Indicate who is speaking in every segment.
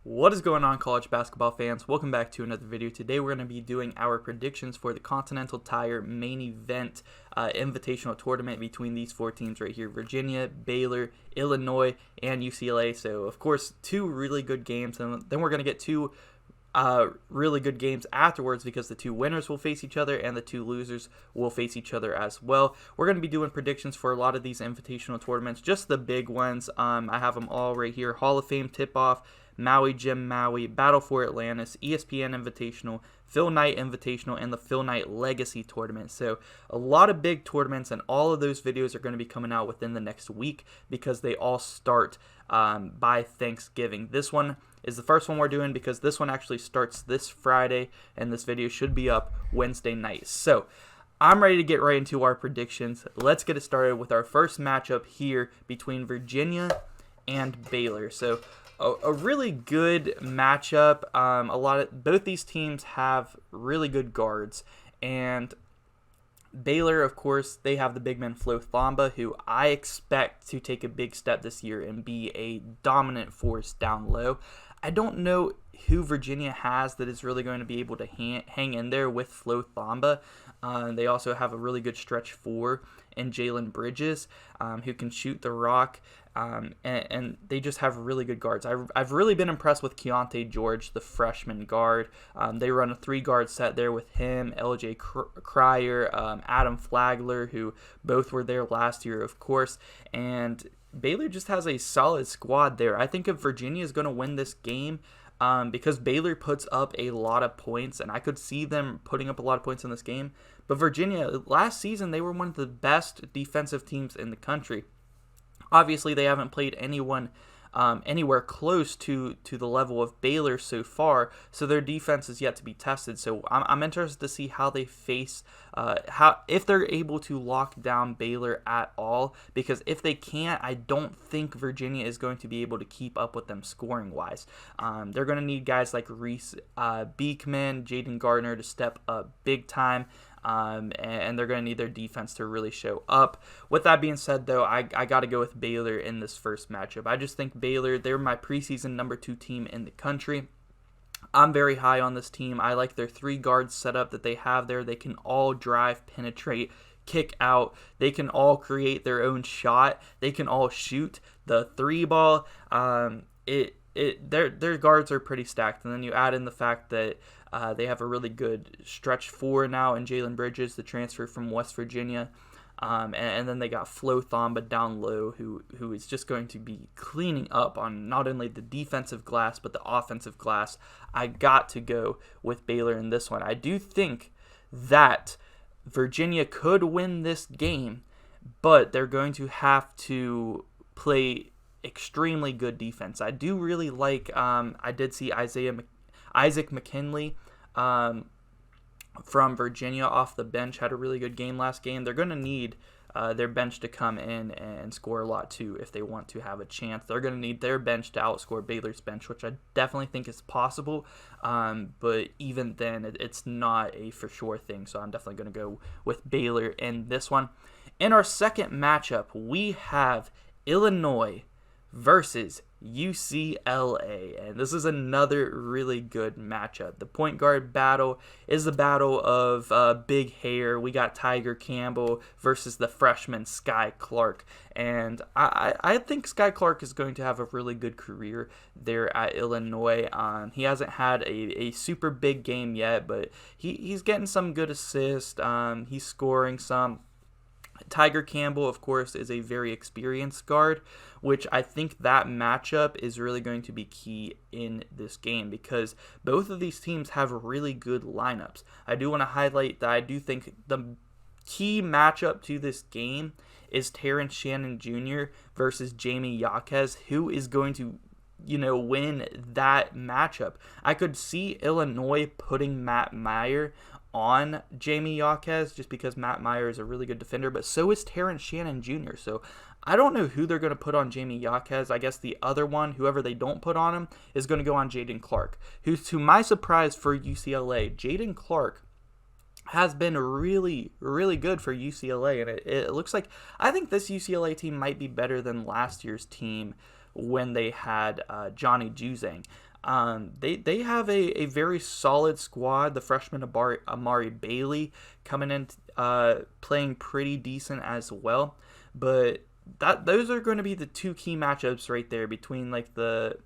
Speaker 1: What is going on, college basketball fans? Welcome back to another video. Today we're going to be doing our predictions for the Continental Tire main event invitational tournament between these four teams right here: Virginia, Baylor, Illinois, and UCLA. So, of course, two really good games, and then we're going to get two really good games afterwards because the two winners will face each other and the two losers will face each other as well. We're going to be doing predictions for a lot of these invitational tournaments, just the big ones. I have them all right here: Hall of Fame tip-off, Maui Jim Maui, Battle for Atlantis, ESPN Invitational, Phil Knight Invitational, and the Phil Knight Legacy Tournament. So a lot of big tournaments, and all of those videos are going to be coming out within the next week because they all start by Thanksgiving. This one is the first one we're doing because this one actually starts this Friday, and this video should be up Wednesday night. So I'm ready to get right into our predictions. Let's get it started with our first matchup here between Virginia and Baylor. So a really good matchup. Both these teams have really good guards, and Baylor, of course, they have the big man Flo Thamba, who I expect to take a big step this year and be a dominant force down low. I don't know who Virginia has that is really going to be able to hang in there with Flo Thamba. They also have a really good stretch four in Jalen Bridges, who can shoot the rock, and they just have really good guards. I've really been impressed with Keontae George, the freshman guard. They run a three-guard set there with him, LJ Cryer, Adam Flagler, who both were there last year, of course, and Baylor just has a solid squad there. I think if Virginia is going to win this game, because Baylor puts up a lot of points, and I could see them putting up a lot of points in this game. But Virginia, last season, they were one of the best defensive teams in the country. Obviously, they haven't played anyone anywhere close to the level of Baylor so far, so their defense is yet to be tested. So I'm interested to see how they face, if they're able to lock down Baylor at all, because if they can't, I don't think Virginia is going to be able to keep up with them scoring-wise. They're going to need guys like Reese Beekman, Jaden Gardner to step up big time. And they're going to need their defense to really show up. With that being said, though, I got to go with Baylor in this first matchup. I just think Baylor, they're my preseason number 2 team in the country. I'm very high on this team. I like their 3-guard setup that they have there. They can all drive, penetrate, kick out. They can all create their own shot. They can all shoot the 3-ball. Their guards are pretty stacked. And then you add in the fact that they have a really good stretch 4 now in Jalen Bridges, the transfer from West Virginia. And then they got Flo Thamba down low, who is just going to be cleaning up on not only the defensive glass, but the offensive glass. I got to go with Baylor in this one. I do think that Virginia could win this game, but they're going to have to play extremely good defense. I do really like, I did see Isaac McKinley from Virginia off the bench, had a really good game last game. They're going to need their bench to come in and score a lot too if they want to have a chance. They're going to need their bench to outscore Baylor's bench, which I definitely think is possible. But even then, it's not a for sure thing. So I'm definitely going to go with Baylor in this one. In our second matchup, we have Illinois versus UCLA, and this is another really good matchup. The point guard battle is the battle of big hair. We got Tiger Campbell versus the freshman Sky Clark, and I think Sky Clark is going to have a really good career there at Illinois. He hasn't had a super big game yet, but he's getting some good assists. He's scoring some. Tiger Campbell, of course, is a very experienced guard, which I think that matchup is really going to be key in this game because both of these teams have really good lineups. I do want to highlight that I do think the key matchup to this game is Terrence Shannon Jr. versus Jamie Jaquez, who is going to win that matchup. I could see Illinois putting Matt Meyer on Jamie Jaquez just because Matt Meyer is a really good defender, but so is Terrence Shannon Jr. So I don't know who they're going to put on Jamie Jaquez. I guess the other one, whoever they don't put on him, is going to go on Jaden Clark, who's, to my surprise for UCLA, Jaden Clark has been really, really good for UCLA, and it looks like, I think this UCLA team might be better than last year's team when they had Johnny Juzang. They have a very solid squad. The freshman Amari Bailey coming in, playing pretty decent as well. But those are going to be the two key matchups right there between like the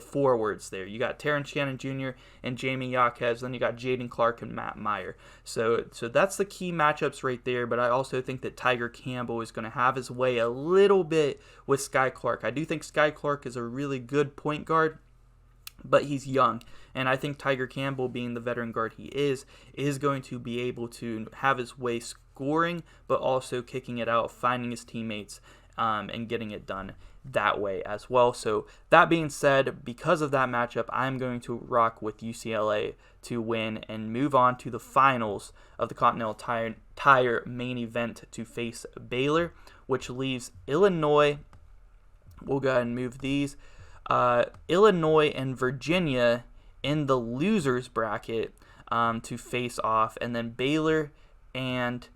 Speaker 1: forwards there. You got Terrence Shannon Jr. and Jamie Yaquez, then you got Jaden Clark and Matt Meyer. So that's the key matchups right there, but I also think that Tiger Campbell is going to have his way a little bit with Sky Clark. I do think Sky Clark is a really good point guard, but he's young, and I think Tiger Campbell, being the veteran guard he is going to be able to have his way scoring, but also kicking it out, finding his teammates, and getting it done that way as well. So that being said, because of that matchup, I'm going to rock with UCLA to win and move on to the finals of the Continental Tire main event to face Baylor, which leaves Illinois. We'll go ahead and move these. Illinois and Virginia in the losers bracket to face off, and then Baylor and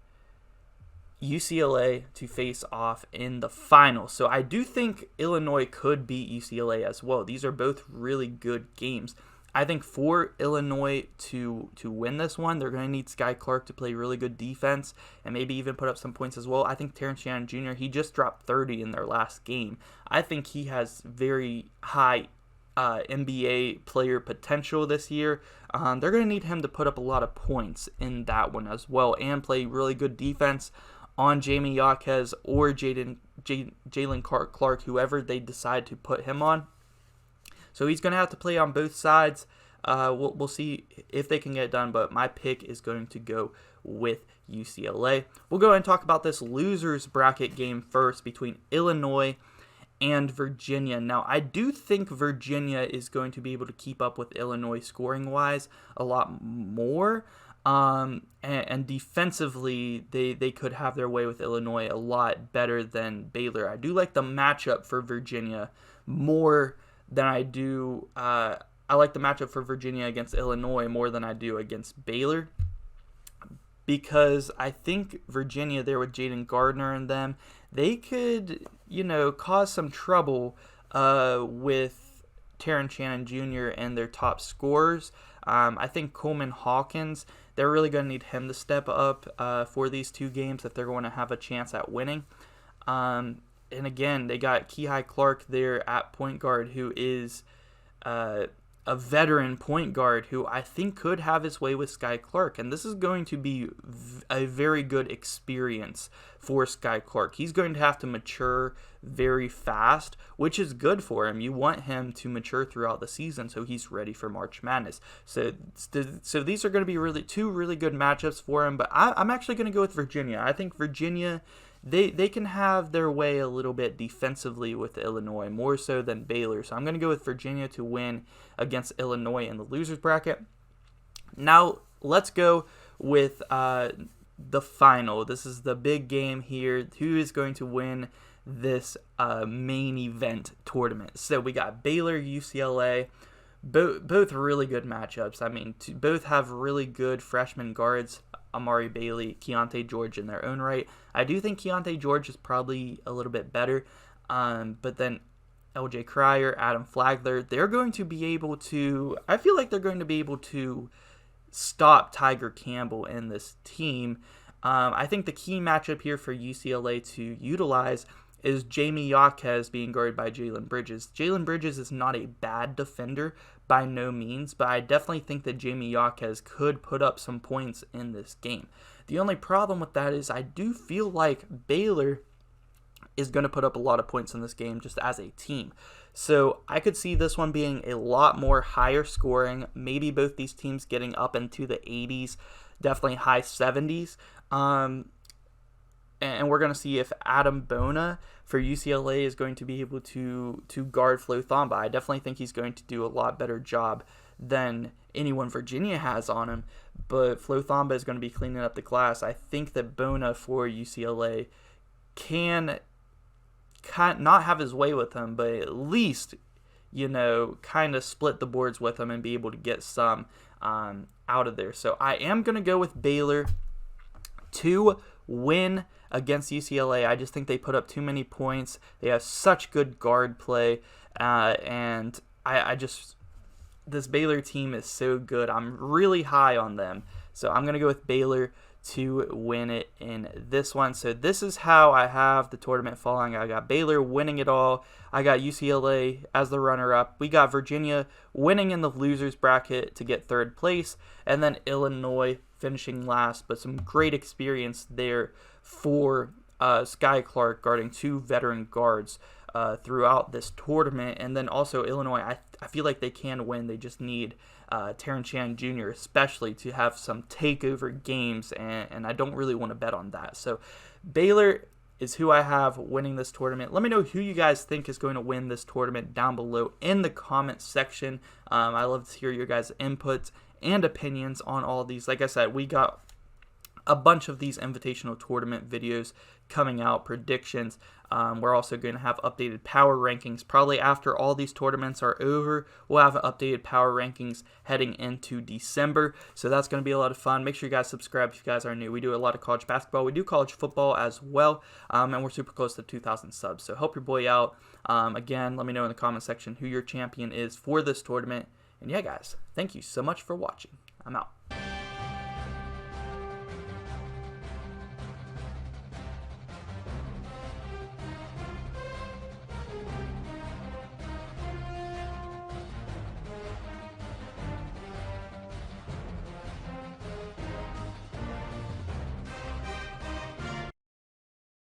Speaker 1: UCLA to face off in the finals. So I do think Illinois could beat UCLA as well. These are both really good games. I think for Illinois to win this one, they're going to need Sky Clark to play really good defense and maybe even put up some points as well. I think Terrence Shannon Jr., he just dropped 30 in their last game. I think he has very high NBA player potential this year. They're going to need him to put up a lot of points in that one as well and play really good defense on Jamie Yaquez or Jalen Clark, whoever they decide to put him on. So he's going to have to play on both sides. We'll see if they can get it done, but my pick is going to go with UCLA. We'll go ahead and talk about this losers bracket game first between Illinois and Virginia. Now, I do think Virginia is going to be able to keep up with Illinois scoring-wise a lot more. And defensively, they could have their way with Illinois a lot better than Baylor. I do like the matchup for Virginia more than I do. I like the matchup for Virginia against Illinois more than I do against Baylor, because I think Virginia there with Jaden Gardner and them, they could, cause some trouble with Terrence Shannon Jr. and their top scorers. I think Coleman Hawkins, they're really going to need him to step up for these two games if they're going to have a chance at winning. And again, they got Kihei Clark there at point guard, who is a veteran point guard who I think could have his way with Sky Clark. And this is going to be a very good experience for Sky Clark. He's going to have to mature very fast, which is good for him. You want him to mature throughout the season so he's ready for March Madness. So these are going to be two really good matchups for him. But I'm actually going to go with Virginia. I think Virginia, they can have their way a little bit defensively with Illinois, more so than Baylor. So I'm going to go with Virginia to win against Illinois in the losers bracket. Now, let's go with the final. This is the big game here. Who is going to win this main event tournament? So we got Baylor, UCLA. Both really good matchups. I mean, both have really good freshman guards, Amari Bailey, Keontae George in their own right. I do think Keontae George is probably a little bit better, but then LJ Cryer, Adam Flagler, they're going to be able to, I feel like they're going to be able to stop Tiger Campbell in this team. I think the key matchup here for UCLA to utilize is Jamie Yaquez being guarded by Jalen Bridges. Jalen Bridges is not a bad defender by no means, but I definitely think that Jamie Yaquez could put up some points in this game. The only problem with that is I do feel like Baylor is going to put up a lot of points in this game just as a team. So I could see this one being a lot more higher scoring, maybe both these teams getting up into the 80s, definitely high 70s. And we're going to see if Adam Bona for UCLA is going to be able to guard Flo Thamba. I definitely think he's going to do a lot better job than anyone Virginia has on him. But Flo Thamba is going to be cleaning up the glass. I think that Bona for UCLA can not have his way with him, but at least, kind of split the boards with him and be able to get some out of there. So I am going to go with Baylor to win against UCLA. I just think they put up too many points. They have such good guard play, and I just this Baylor team is so good. I'm really high on them. So I'm going to go with Baylor to win it in this one. So this is how I have the tournament falling. I got Baylor winning it all. I got UCLA as the runner-up. We got Virginia winning in the losers bracket to get third place. And then Illinois finishing last. But some great experience there for Sky Clark guarding 2 veteran guards throughout this tournament. And then also Illinois, I feel like they can win. They just need Terrence Chan Jr. especially to have some takeover games, and I don't really want to bet on that. So Baylor is who I have winning this tournament. Let me know who you guys think is going to win this tournament down below in the comment section. I love to hear your guys' input and opinions on all of these. Like I said, we got a bunch of these invitational tournament videos coming out, predictions. We're also going to have updated power rankings. Probably after all these tournaments are over, we'll have updated power rankings heading into December. So that's going to be a lot of fun. Make sure you guys subscribe if you guys are new. We do a lot of college basketball. We do college football as well. And we're super close to 2,000 subs. So help your boy out. Again, let me know in the comment section who your champion is for this tournament. And yeah, guys, thank you so much for watching. I'm out.